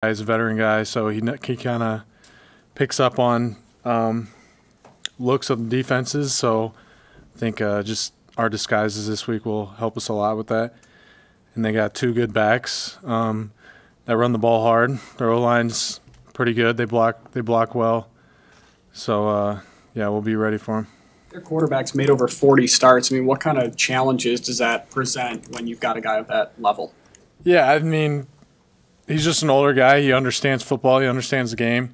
He's a veteran guy, so he kind of picks up on looks of the defenses. So I think just our disguises this week will help us a lot with that. And they got two good backs that run the ball hard. Their O-line's pretty good. They block well. So yeah, we'll be ready for them. Their quarterback's made over 40 starts. I mean, what kind of challenges does that present when you've got a guy of that level? Yeah, I mean, he's just an older guy. He understands football. He understands the game,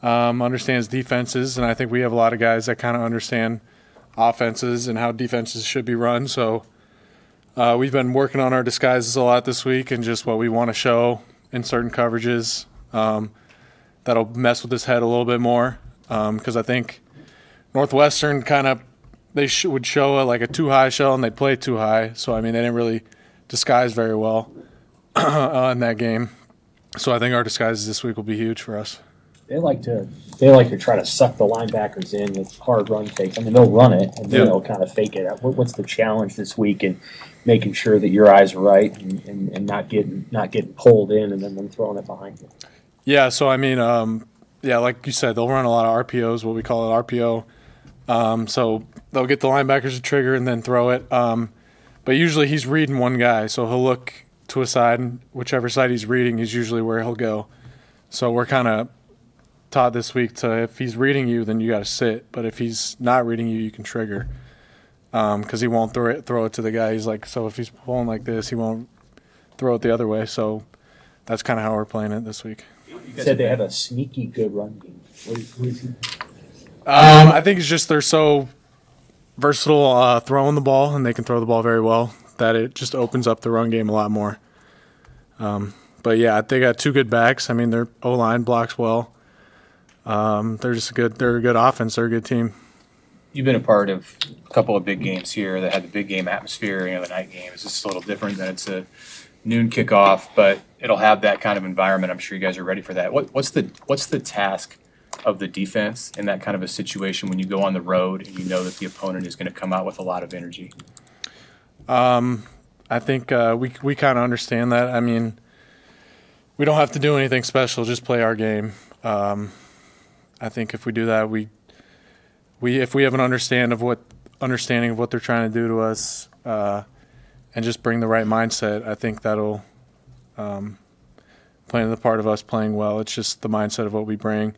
understands defenses, and I think we have a lot of guys that kind of understand offenses and how defenses should be run. So we've been working on our disguises a lot this week and just what we want to show in certain coverages. That'll mess with his head a little bit more because I think Northwestern would show like a too high shell and they'd play too high. So, I mean, they didn't really disguise very well in that game. So I think our disguises this week will be huge for us. They like to try to suck the linebackers in with hard run fakes. I mean, they'll run it and then they'll kind of fake it. What's the challenge this week in making sure that your eyes are right and not getting pulled in and then them throwing it behind you? Yeah, so I mean, like you said, they'll run a lot of RPOs, what we call it RPO. So they'll get the linebackers to trigger and then throw it. But usually he's reading one guy, so he'll look to a side, and whichever side he's reading is usually where he'll go. So we're kind of taught this week to, if he's reading you, then you got to sit. But if he's not reading you, you can trigger because he won't throw it to the guy. He's like, so if he's pulling like this, he won't throw it the other way. So that's kind of how we're playing it this week. You said they have a sneaky good run game. What is he? I think it's just they're so versatile throwing the ball, and they can throw the ball very well, that it just opens up the run game a lot more. But, yeah, they got two good backs. I mean, their O-line blocks well. They're a good offense. They're a good team. You've been a part of a couple of big games here that had the big game atmosphere, the night game. It's just a little different than it's a noon kickoff, but it'll have that kind of environment. I'm sure you guys are ready for that. What's the task of the defense in that kind of a situation when you go on the road and you know that the opponent is going to come out with a lot of energy? I think we kind of understand that. I mean, we don't have to do anything special, just play our game. I think if we do that, if we have an understanding of what they're trying to do to us, and just bring the right mindset, I think that'll play into the part of us playing well. It's just the mindset of what we bring.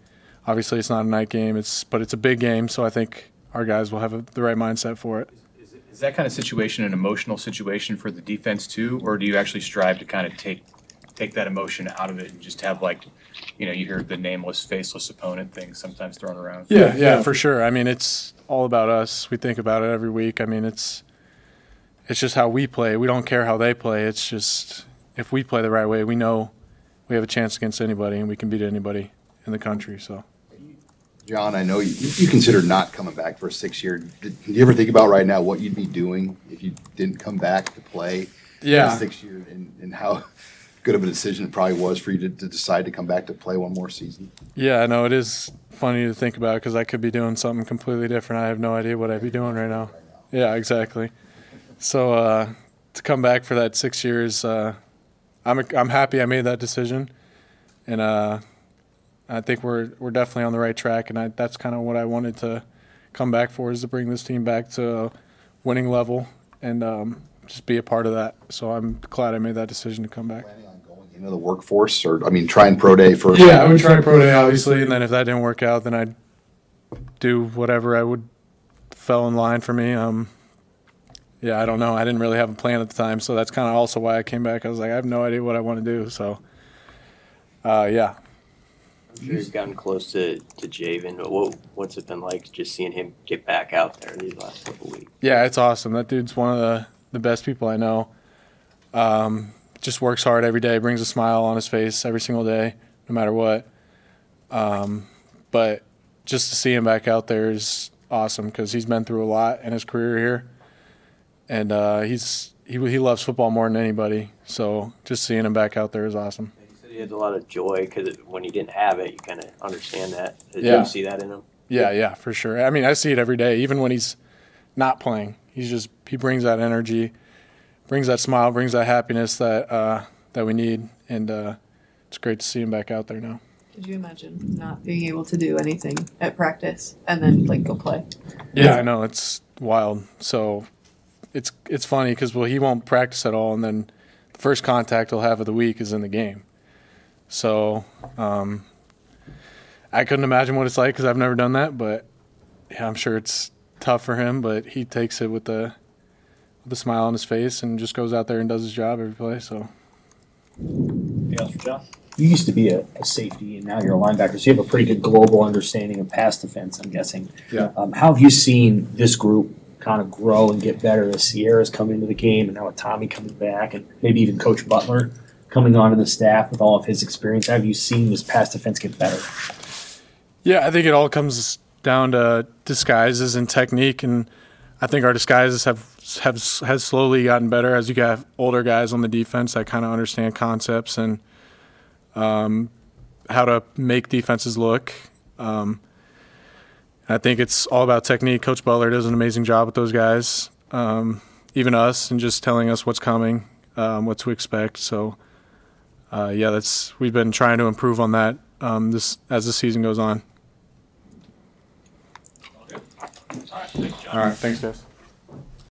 Obviously, it's not a night game, but it's a big game, so I think our guys will have the right mindset for it. Is that kind of situation an emotional situation for the defense too, or do you actually strive to kind of take that emotion out of it and just have you hear the nameless, faceless opponent thing sometimes thrown around? Yeah, for sure. I mean, it's all about us. We think about it every week. I mean, it's just how we play. We don't care how they play. It's just if we play the right way, we know we have a chance against anybody and we can beat anybody in the country. So, John, I know you considered not coming back for a 6-year. Did you ever think about right now what you'd be doing if you didn't come back to play yeah. 6 years, and how good of a decision it probably was for you to decide to come back to play one more season? Yeah, I know it is funny to think about because I could be doing something completely different. I have no idea what I'd be doing right now. Yeah, exactly. So to come back for that 6 years, I'm happy I made that decision, and I think we're definitely on the right track. And that's kind of what I wanted to come back for, is to bring this team back to a winning level and just be a part of that. So I'm glad I made that decision to come back. Planning on going into the workforce, or trying pro day first? Yeah, I would try pro day obviously, and then if that didn't work out, then I'd do whatever I would fell in line for me. Yeah, I don't know. I didn't really have a plan at the time, so that's kind of also why I came back. I was like, I have no idea what I want to do. So, yeah. I'm sure you've gotten close to Javen, but what's it been like just seeing him get back out there these last couple of weeks? Yeah, it's awesome. That dude's one of the best people I know. Just works hard every day, brings a smile on his face every single day, no matter what. But just to see him back out there is awesome because he's been through a lot in his career here. And he loves football more than anybody. So just seeing him back out there is awesome. You said he had a lot of joy because when he didn't have it, you kind of understand that. Did Yeah. you see that in him? Yeah, for sure. I mean, I see it every day, even when he's not playing. He brings that energy, brings that smile, brings that happiness that we need. And it's great to see him back out there now. Could you imagine not being able to do anything at practice and then like go play? Yeah, I know, it's wild. So it's funny because he won't practice at all, and then the first contact he'll have of the week is in the game. So I couldn't imagine what it's like because I've never done that, but yeah, I'm sure it's tough for him. But he takes it with a smile on his face and just goes out there and does his job every play. So. Anything else for John? You used to be a safety, and now you're a linebacker, so you have a pretty good global understanding of pass defense, I'm guessing. Yeah. How have you seen this group kind of grow and get better as Sierra's come into the game, and now with Tommy coming back, and maybe even Coach Butler coming onto the staff with all of his experience? How have you seen this pass defense get better? Yeah, I think it all comes down to disguises and technique, and I think our disguises has slowly gotten better as you got older guys on the defense that kind of understand concepts and how to make defenses look. I think it's all about technique. Coach Butler does an amazing job with those guys, even us, and just telling us what's coming, what to expect. So, we've been trying to improve on that as the season goes on. All right, thanks, John. All right, thanks, guys.